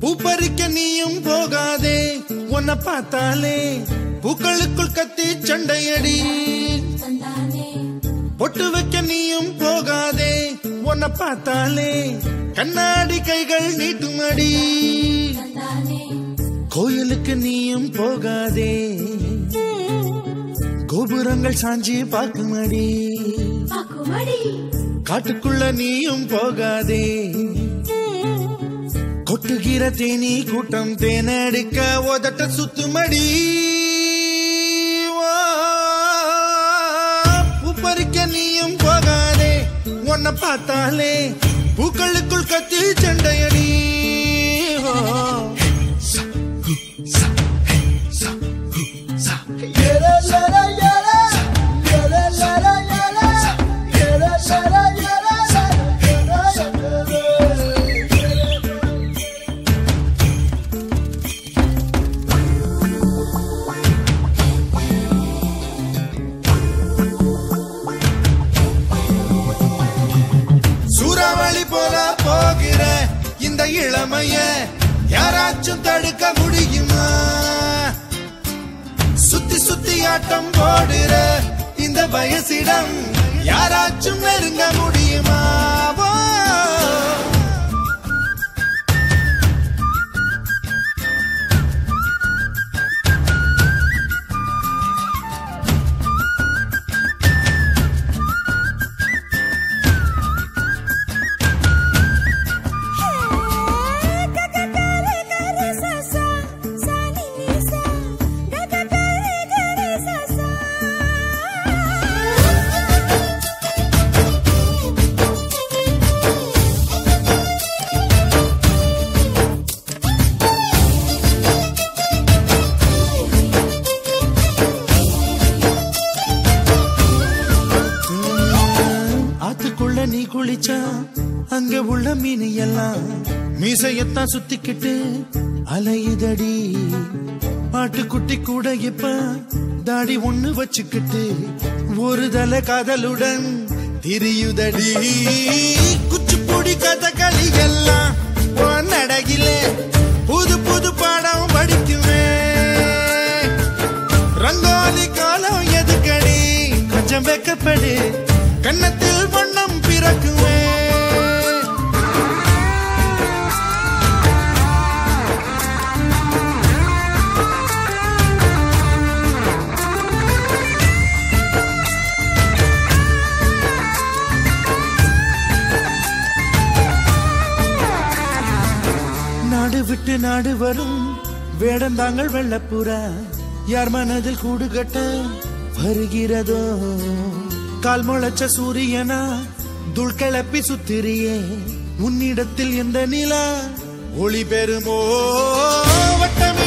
பூப்பறிக்க நீயும் போகாதே, உன்னை பார்த்தாலே பூக்களுக்குள் கத்தி சண்டையடி. பொட்டு வைக்க நீயும் போகாதே, உன்னை பார்த்தாலே கண்ணாடி கைகள் நீட்டுமடி. கோயிலுக்கு நீயும் போகாதே, கோபுரங்கள் சாஞ்சி பாக்குமடி. காட்டுக்குள்ள நீயும் போகாதே, கொட்டுகிற தேனி கூட்டம் தேனடிக்க உதட்ட சுத்துமடி. பூப்பறிக்க நீயும் போகாதே, உன்னை பார்த்தாலே பூக்களுக்குள் கத்தி சண்டையடி. சூறாவளி போல போகிற இந்த இளமைய யாராச்சும் தடுக்க முடியுமா? சுத்தி சுத்தி ஆட்டம் போடுற இந்த வயசிடம் யாராச்சும் நெருங்க முடியுமா? நீ குளிச்சா அங்க உள்ள மீன் எல்லாம் மீசையத்தான் சுத்திக்கிட்டு அலையுதடி. பாட்டுக்குட்டி கூட இப்ப தாடி ஒண்ணு வச்சுக்கிட்டு ஒரு தலை காதலுடன் திரியுதடி. குச்சிப்புடி கதகளி எல்லாம் நடகில புது புது பாடம் படிக்குமே. ரங்கோலி காலம் எதுக்கடி, கொஞ்சம் வெக்கப்படு, கண்ணத்தில் வண்ணம் பிறக்குமே. நாடு விட்டு நாடு வரும் வேடந்தாங்கள் வெள்ளப்புறா யார் மனதில் கூடு கட்ட வருகிறதோ? கால் முளைச்ச சூரியனா துள் கிளப்பி சுத்திரியே, உன்னிடத்தில் எந்த நிலா ஒளி பெறுமோ? வட்டமே